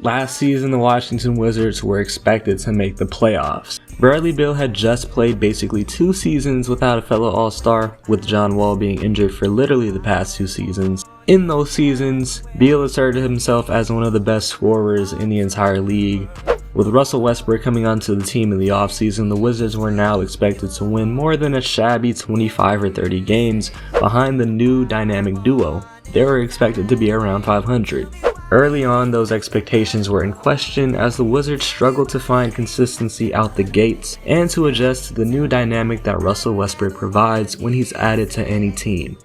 Last season, the Washington Wizards were expected to make the playoffs. Bradley Beal had just played basically 2 seasons without a fellow All-Star, with John Wall being injured for literally the past 2 seasons. In those seasons, Beal asserted himself as one of the best scorers in the entire league. With Russell Westbrook coming onto the team in the offseason, the Wizards were now expected to win more than a shabby 25 or 30 games behind the new dynamic duo. They were expected to be around 500. Early on, those expectations were in question as the Wizards struggled to find consistency out the gates and to adjust to the new dynamic that Russell Westbrook provides when he's added to any team.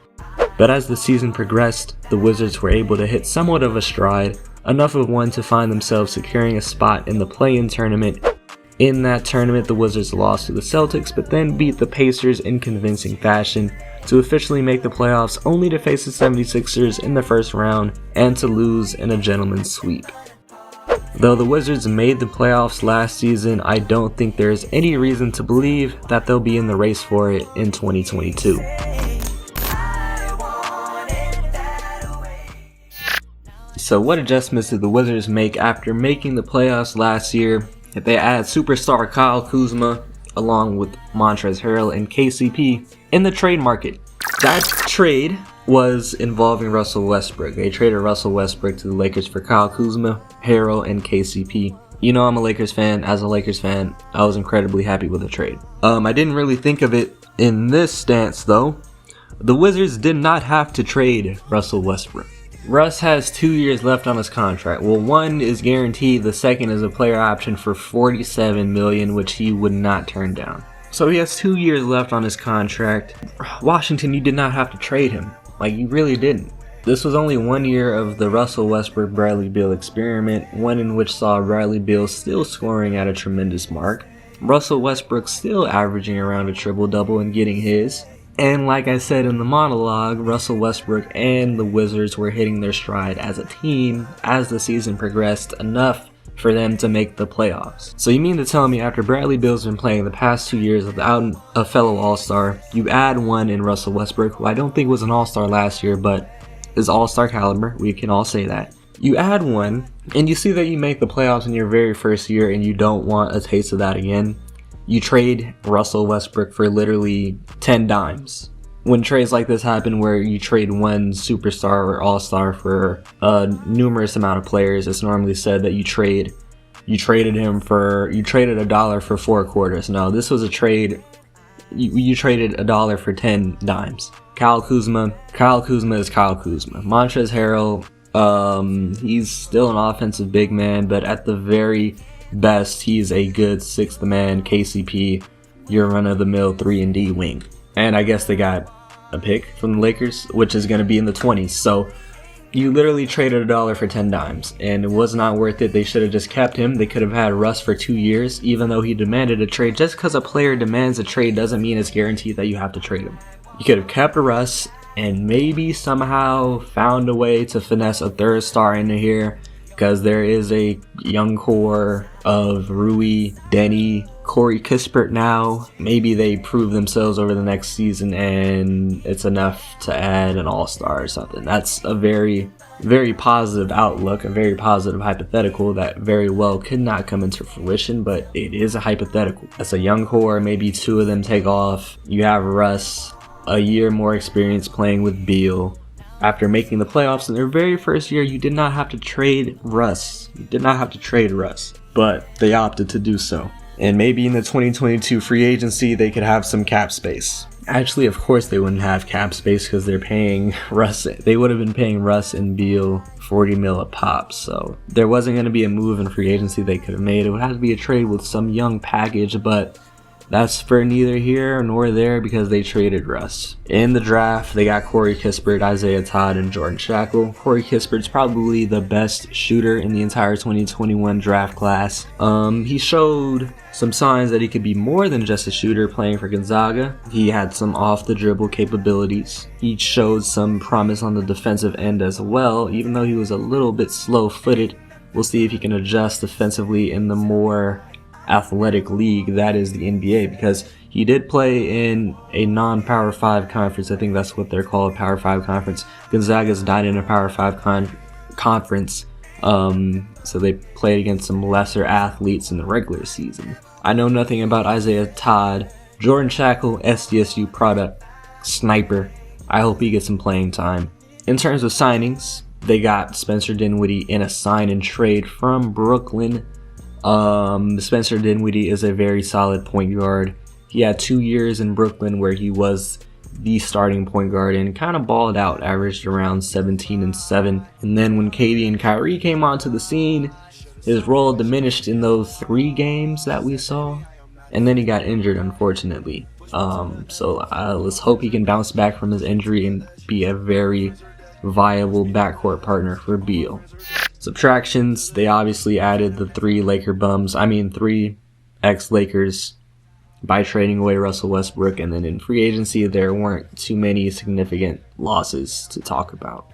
But as the season progressed, the Wizards were able to hit somewhat of a stride, enough of one to find themselves securing a spot in the play-in tournament. In that tournament, the Wizards lost to the Celtics, but then beat the Pacers in convincing fashion to officially make the playoffs, only to face the 76ers in the first round and to lose in a gentleman's sweep. Though the Wizards made the playoffs last season, I don't think there's any reason to believe that they'll be in the race for it in 2022. So what adjustments did the Wizards make after making the playoffs last year? They add superstar Kyle Kuzma along with Montrezl Harrell and KCP in the trade market. That trade was involving Russell Westbrook. They traded Russell Westbrook to the Lakers for Kyle Kuzma, Harrell, and KCP. You know I'm a Lakers fan. As a Lakers fan, I was incredibly happy with the trade. I didn't really think of it in this stance though. The Wizards did not have to trade Russell Westbrook. Russ has 2 years left on his contract. Well, 1 is guaranteed, the second is a player option for $47 million, which he would not turn down. So he has 2 years left on his contract. Washington, you did not have to trade him. Like, you really didn't. This was only 1 year of the Russell Westbrook-Bradley Beal experiment, one in which saw Bradley Beal still scoring at a tremendous mark, Russell Westbrook still averaging around a triple-double and getting his. And like I said in the monologue, Russell Westbrook and the Wizards were hitting their stride as a team as the season progressed enough for them to make the playoffs. So you mean to tell me after Bradley Beal's been playing the past 2 years without a fellow All-Star, you add one in Russell Westbrook, who I don't think was an All-Star last year, but is All-Star caliber, we can all say that. You add one, and you see that you make the playoffs in your very first year and you don't want a taste of that again. You trade Russell Westbrook for literally 10 dimes. When trades like this happen where you trade one superstar or all-star for a numerous amount of players, it's normally said that you traded a dollar for 4 quarters. No, this was a trade. You traded a dollar for 10 dimes. Kyle Kuzma is Kyle Kuzma. Montrezl Harrell, he's still an offensive big man, but at the very best, he's a good 6th man. KCP, your run-of-the-mill 3-and-D wing. And I guess they got a pick from the Lakers, which is going to be in the 20s. So you literally traded a dollar for 10 dimes, and it was not worth it. They should have just kept him. They could have had Russ for 2 years, even though he demanded a trade. Just because a player demands a trade doesn't mean it's guaranteed that you have to trade him. You could have kept Russ and maybe somehow found a way to finesse a 3rd star into here, because there is a young core of Rui, Denny, Corey Kispert now. Maybe they prove themselves over the next season and it's enough to add an all-star or something. That's a very, very positive outlook, a very positive hypothetical that very well could not come into fruition, but it is a hypothetical. That's a young core, maybe 2 of them take off. You have Russ, a year more experience playing with Beal. After making the playoffs in their very first year, you did not have to trade Russ. But they opted to do so. And maybe in the 2022 free agency, they could have some cap space. Actually, of course they wouldn't have cap space because they're paying Russ. They would have been paying Russ and Beal $40 million a pop. So there wasn't going to be a move in free agency they could have made. It would have to be a trade with some young package, but that's for neither here nor there because they traded Russ. In the draft, they got Corey Kispert, Isaiah Todd, and Jordan Shackle. Corey Kispert's probably the best shooter in the entire 2021 draft class. He showed some signs that he could be more than just a shooter playing for Gonzaga. He had some off-the-dribble capabilities. He showed some promise on the defensive end as well, even though he was a little bit slow-footed. We'll see if he can adjust defensively in the more athletic league that is the NBA, because he did play in a non-Power 5 conference. I think that's what they're called, Power 5 conference. Gonzaga's not in a Power 5 conference So they played against some lesser athletes in the regular season. I know nothing about Isaiah Todd. Jordan Shackle, SDSU product, sniper. I hope he gets some playing time. In terms of signings, they got Spencer Dinwiddie in a sign and trade from Brooklyn. Spencer Dinwiddie is a very solid point guard. He had 2 years in Brooklyn where he was the starting point guard and kind of balled out, averaged around 17 and 7. And then when KD and Kyrie came onto the scene, his role diminished in those 3 games that we saw. And then he got injured, unfortunately. So let's hope he can bounce back from his injury and be a very viable backcourt partner for Beal. Subtractions, they obviously added the 3 ex-Lakers by trading away Russell Westbrook, and then in free agency there weren't too many significant losses to talk about.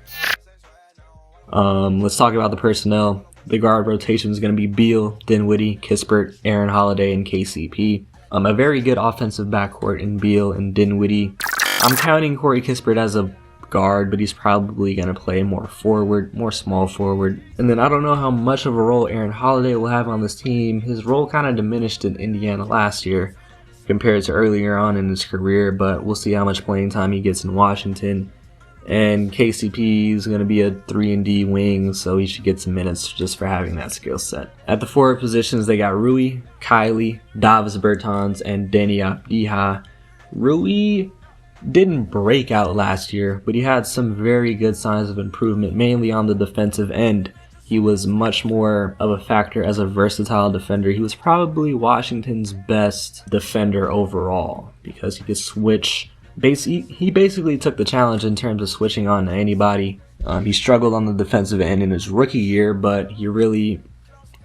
Let's talk about the personnel. The guard rotation is going to be Beal, Dinwiddie, Kispert, Aaron Holiday, and KCP. A very good offensive backcourt in Beal and Dinwiddie. I'm counting Corey Kispert as a guard, but he's probably going to play more forward, more small forward. And then I don't know how much of a role Aaron Holiday will have on this team. His role kind of diminished in Indiana last year compared to earlier on in his career, but we'll see how much playing time he gets in Washington. And KCP is going to be a 3-and-D wing, so he should get some minutes just for having that skill set. At the forward positions, they got Rui, Kylie, Davis Bertans, and Deni Avdija. Rui didn't break out last year, but he had some very good signs of improvement, mainly on the defensive end. He was much more of a factor as a versatile defender. He was probably Washington's best defender overall because he could switch. He basically took the challenge in terms of switching on to anybody. He struggled on the defensive end in his rookie year, but he really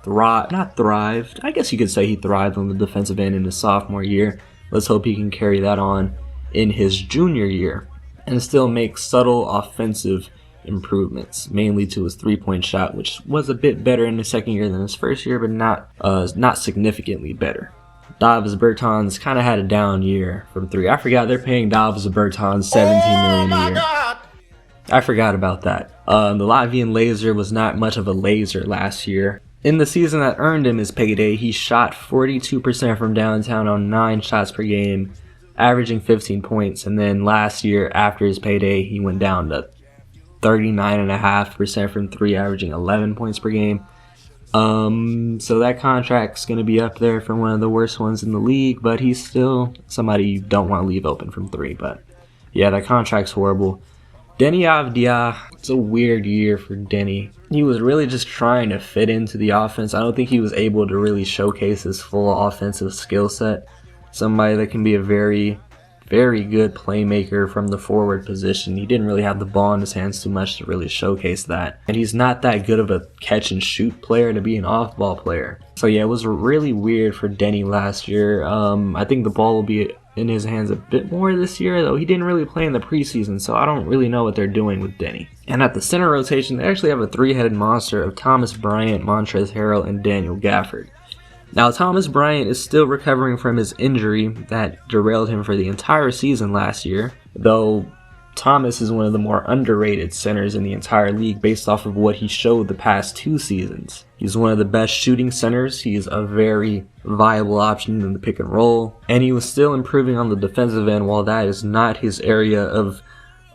thrived. I guess you could say he thrived on the defensive end in his sophomore year. Let's hope he can carry that on in his junior year and still make subtle offensive improvements, mainly to his 3-point shot, which was a bit better in his second year than his first year, but not significantly better. Davis Bertans kind of had a down year from 3. I forgot they're paying Davis Bertans $17 million a year. I forgot about that. The Latvian laser was not much of a laser last year. In the season that earned him his payday, he shot 42% from downtown on 9 shots per game, averaging 15 points. And then last year, after his payday, he went down to 39.5% from 3, averaging 11 points per game. So that contract's going to be up there for one of the worst ones in the league, but he's still somebody you don't want to leave open from 3. But yeah, that contract's horrible. Deni Avdija, it's a weird year for Deni. He was really just trying to fit into the offense. I don't think he was able to really showcase his full offensive skill set. Somebody that can be a very, very good playmaker from the forward position. He didn't really have the ball in his hands too much to really showcase that. And he's not that good of a catch and shoot player to be an off-ball player. So yeah, it was really weird for Deni last year. I think the ball will be in his hands a bit more this year, though he didn't really play in the preseason, so I don't really know what they're doing with Deni. And at the center rotation, they actually have a 3-headed monster of Thomas Bryant, Montrezl Harrell, and Daniel Gafford. Now, Thomas Bryant is still recovering from his injury that derailed him for the entire season last year, though Thomas is one of the more underrated centers in the entire league based off of what he showed the past 2 seasons. He's one of the best shooting centers. He's a very viable option in the pick and roll, and he was still improving on the defensive end. While that is not his area of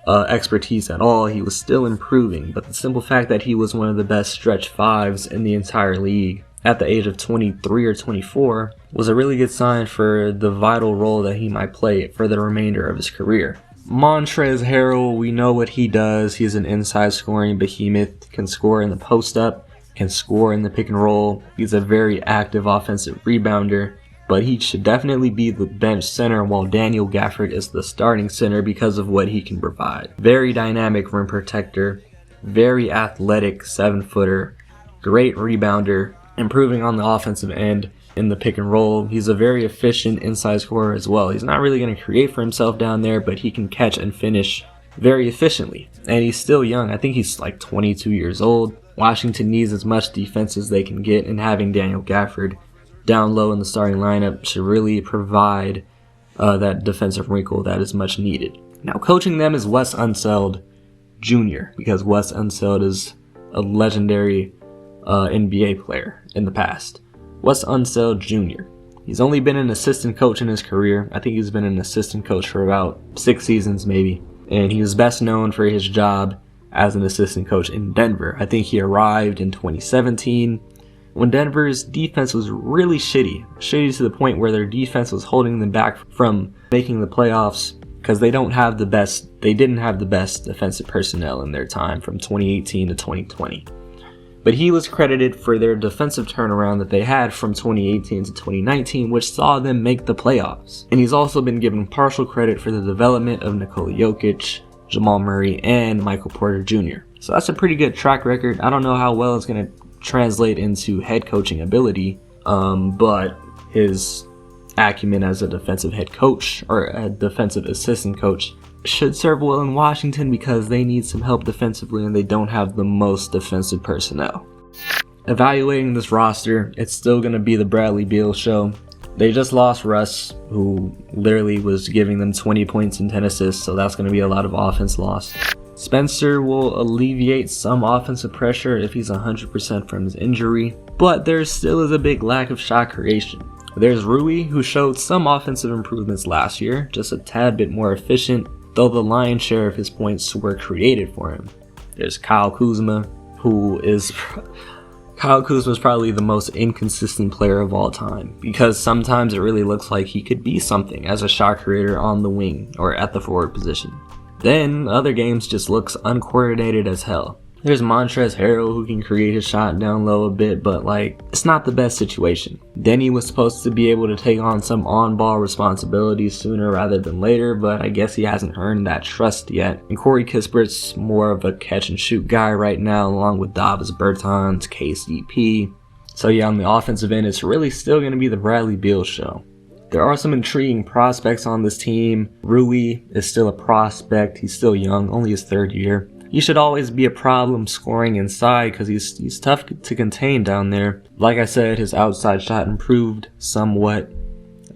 expertise at all, he was still improving. But the simple fact that he was one of the best stretch 5s in the entire league at the age of 23 or 24 was a really good sign for the vital role that he might play for the remainder of his career. Montrezl Harrell, we know what he does. He's an inside scoring behemoth, can score in the post-up, can score in the pick and roll. He's a very active offensive rebounder, but he should definitely be the bench center while Daniel Gafford is the starting center because of what he can provide. Very dynamic rim protector, very athletic 7-footer, great rebounder, improving on the offensive end in the pick and roll. He's a very efficient inside scorer as well. He's not really going to create for himself down there, but he can catch and finish very efficiently. And he's still young. I think he's like 22 years old. Washington needs as much defense as they can get, and having Daniel Gafford down low in the starting lineup should really provide that defensive wrinkle that is much needed. Now, coaching them is Wes Unseld Jr., because Wes Unseld is a legendary NBA player in the past. Wes Unseld Jr. He's only been an assistant coach in his career. I think he's been an assistant coach for about 6 seasons maybe. And he was best known for his job as an assistant coach in Denver. I think he arrived in 2017 when Denver's defense was really shitty to the point where their defense was holding them back from making the playoffs because they didn't have the best defensive personnel in their time from 2018 to 2020. But he was credited for their defensive turnaround that they had from 2018 to 2019, which saw them make the playoffs. And he's also been given partial credit for the development of Nikola Jokic, Jamal Murray, and Michael Porter Jr. So that's a pretty good track record. I don't know how well it's going to translate into head coaching ability, but his acumen as a defensive head coach or a defensive assistant coach should serve well in Washington because they need some help defensively and they don't have the most defensive personnel. Evaluating this roster, it's still going to be the Bradley Beal show. They just lost Russ, who literally was giving them 20 points and 10 assists, so that's going to be a lot of offense lost. Spencer will alleviate some offensive pressure if he's 100% from his injury, but there still is a big lack of shot creation. There's Rui, who showed some offensive improvements last year, just a tad bit more efficient, though the lion's share of his points were created for him. There's Kyle Kuzma, Kyle Kuzma is probably the most inconsistent player of all time because sometimes it really looks like he could be something as a shot creator on the wing or at the forward position. Then other games just looks uncoordinated as hell. There's Montrezl Harrell who can create his shot down low a bit, but it's not the best situation. Denny was supposed to be able to take on some on-ball responsibilities sooner rather than later, but I guess he hasn't earned that trust yet. And Corey Kispert's more of a catch-and-shoot guy right now, along with Davis Bertans, KCP. So yeah, on the offensive end, it's really still going to be the Bradley Beal show. There are some intriguing prospects on this team. Rui is still a prospect. He's still young, only his 3rd year. He should always be a problem scoring inside because he's tough to contain down there. Like I said, his outside shot improved somewhat.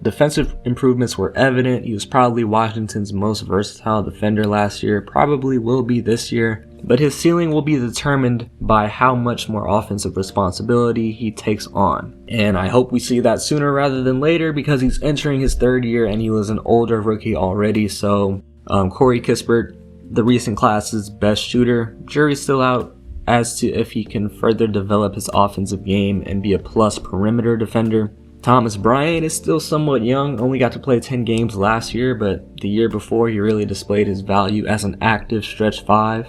Defensive improvements were evident. He was probably Washington's most versatile defender last year, probably will be this year. But his ceiling will be determined by how much more offensive responsibility he takes on. And I hope we see that sooner rather than later because he's entering his 3rd year and he was an older rookie already. So Corey Kispert, the recent class's best shooter. Jury's still out as to if he can further develop his offensive game and be a plus perimeter defender. Thomas Bryant is still somewhat young, only got to play 10 games last year, but the year before he really displayed his value as an active stretch 5.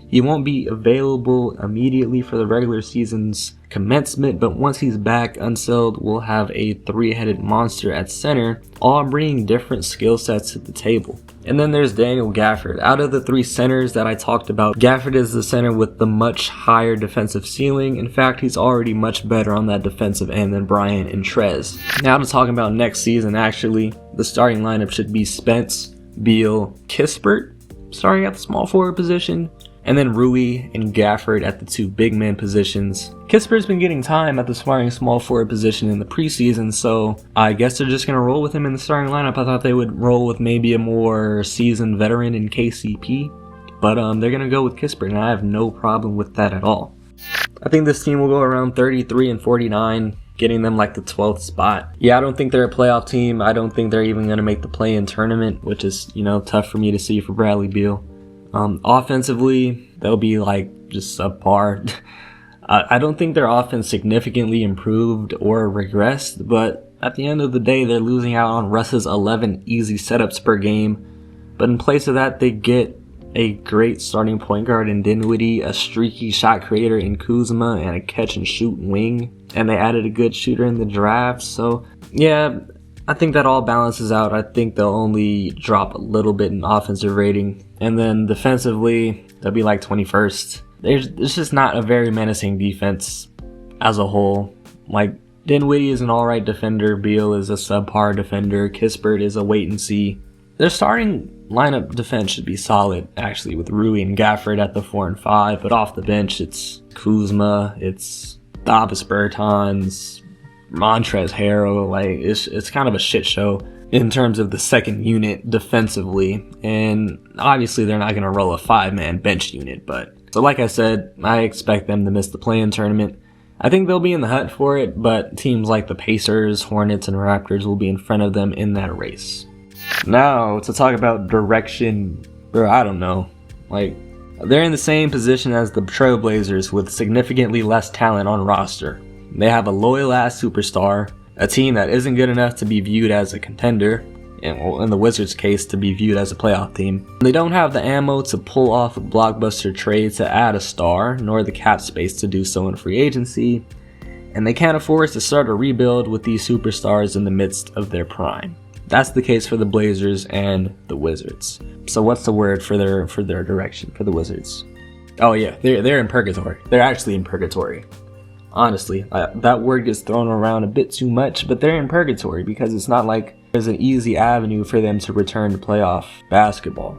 He won't be available immediately for the regular season's commencement, but once he's back, Unseld will have a 3-headed monster at center, all bringing different skill sets to the table. And then there's Daniel Gafford. Out of the 3 centers that I talked about, Gafford is the center with the much higher defensive ceiling. In fact, he's already much better on that defensive end than Bryant and Trez. Now to talk about next season, actually, the starting lineup should be Spence, Beal, Kispert, starting at the small forward position, and then Rui and Gafford at the 2 big man positions. Kispert's been getting time at the starting small forward position in the preseason, so I guess they're just going to roll with him in the starting lineup. I thought they would roll with maybe a more seasoned veteran in KCP, but they're going to go with Kispert, and I have no problem with that at all. I think this team will go around 33-49, getting them like the 12th spot. Yeah, I don't think they're a playoff team. I don't think they're even going to make the play-in tournament, which is, tough for me to see for Bradley Beal. Offensively, they'll be just subpar. I don't think their offense significantly improved or regressed, but at the end of the day, they're losing out on Russ's 11 easy setups per game. But in place of that, they get a great starting point guard in Dinwiddie, a streaky shot creator in Kuzma, and a catch-and-shoot wing. And they added a good shooter in the draft, so yeah, I think that all balances out. I think they'll only drop a little bit in offensive rating. And then defensively, they'll be 21st. There's just not a very menacing defense as a whole. Dinwiddie is an alright defender. Beal is a subpar defender. Kispert is a wait and see. Their starting lineup defense should be solid, actually, with Rui and Gafford at the 4 and 5. But off the bench, it's Kuzma, it's Davis Bertans, Montrezl Harrell. It's kind of a shit show in terms of the second unit defensively, and obviously they're not going to roll a 5-man bench unit, but so like I said, I expect them to miss the play-in tournament. I think they'll be in the hunt for it, but teams like the Pacers, Hornets, and Raptors will be in front of them in that race. Now, to talk about direction, bro, I don't know. Like, they're in the same position as the Trailblazers with significantly less talent on roster. They have a loyal-ass superstar, a team that isn't good enough to be viewed as a contender, and in the Wizards' case, to be viewed as a playoff team. They don't have the ammo to pull off a blockbuster trade to add a star, nor the cap space to do so in free agency, and they can't afford to start a rebuild with these superstars in the midst of their prime. That's the case for the Blazers and the Wizards. So what's the word for their direction for the Wizards? Oh yeah, they're in purgatory. They're actually in purgatory. Honestly, that word gets thrown around a bit too much, but they're in purgatory because it's not like there's an easy avenue for them to return to playoff basketball.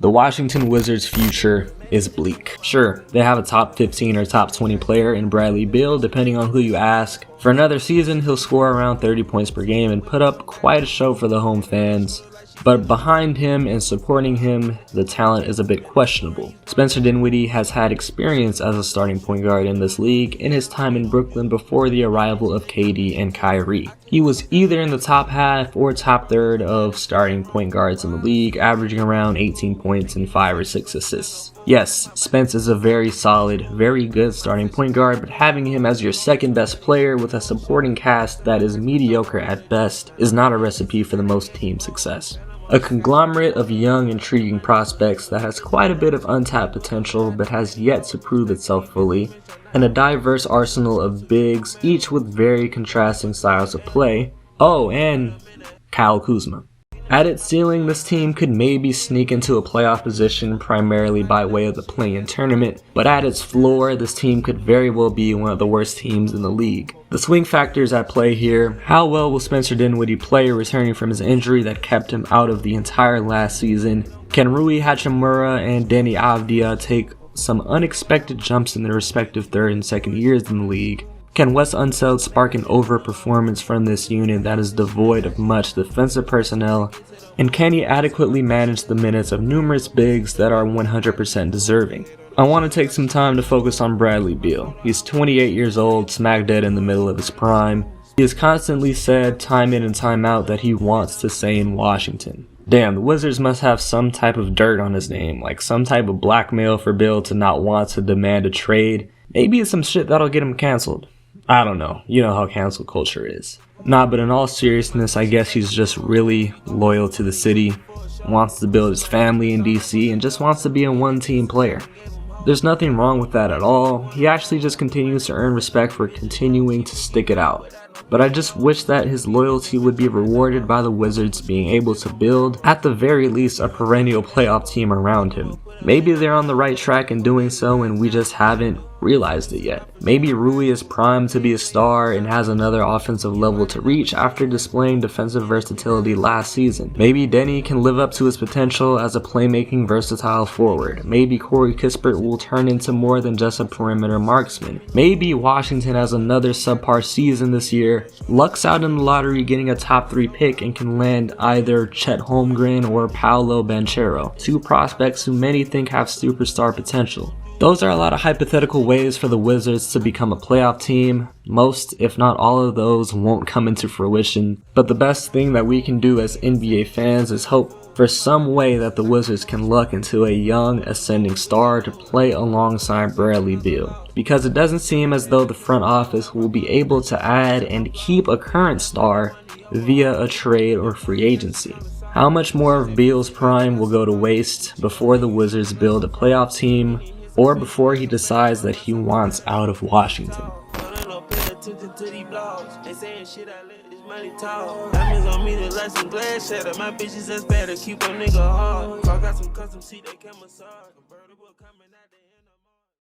The Washington Wizards' future is bleak. Sure, they have a top 15 or top 20 player in Bradley Beal, depending on who you ask. For another season, he'll score around 30 points per game and put up quite a show for the home fans. But behind him and supporting him, the talent is a bit questionable. Spencer Dinwiddie has had experience as a starting point guard in this league in his time in Brooklyn before the arrival of KD and Kyrie. He was either in the top half or top third of starting point guards in the league, averaging around 18 points and 5 or 6 assists. Yes, Spence is a very solid, very good starting point guard, but having him as your second best player with a supporting cast that is mediocre at best is not a recipe for the most team success. A conglomerate of young, intriguing prospects that has quite a bit of untapped potential but has yet to prove itself fully, and a diverse arsenal of bigs, each with very contrasting styles of play. Oh, and Kyle Kuzma. At its ceiling, this team could maybe sneak into a playoff position primarily by way of the play-in tournament, but at its floor, this team could very well be one of the worst teams in the league. The swing factors at play here: how well will Spencer Dinwiddie play returning from his injury that kept him out of the entire last season? Can Rui Hachimura and Deni Avdija take some unexpected jumps in their respective third and second years in the league? Can Wes Unseld spark an overperformance from this unit that is devoid of much defensive personnel? And can he adequately manage the minutes of numerous bigs that are 100% deserving? I want to take some time to focus on Bradley Beal. He's 28 years old, smack dead in the middle of his prime. He has constantly said time in and time out that he wants to stay in Washington. Damn, the Wizards must have some type of dirt on his name, like some type of blackmail for Beal to not want to demand a trade. Maybe it's some shit that'll get him canceled. I don't know, you know how cancel culture is. Nah, but in all seriousness, I guess he's just really loyal to the city, wants to build his family in DC, and just wants to be a one-team player. There's nothing wrong with that at all. He actually just continues to earn respect for continuing to stick it out. But I just wish that his loyalty would be rewarded by the Wizards being able to build, at the very least, a perennial playoff team around him. Maybe they're on the right track in doing so and we just haven't realized it yet. Maybe Rui is primed to be a star and has another offensive level to reach after displaying defensive versatility last season. Maybe Deni can live up to his potential as a playmaking versatile forward. Maybe Corey Kispert will turn into more than just a perimeter marksman. Maybe Washington has another subpar season this year, lucks out in the lottery getting a top 3 pick and can land either Chet Holmgren or Paolo Banchero, two prospects who many think have superstar potential. Those are a lot of hypothetical ways for the Wizards to become a playoff team. Most, if not all of those, won't come into fruition. But the best thing that we can do as NBA fans is hope for some way that the Wizards can luck into a young, ascending star to play alongside Bradley Beal. Because it doesn't seem as though the front office will be able to add and keep a current star via a trade or free agency. How much more of Beal's prime will go to waste before the Wizards build a playoff team, or before he decides that he wants out of Washington?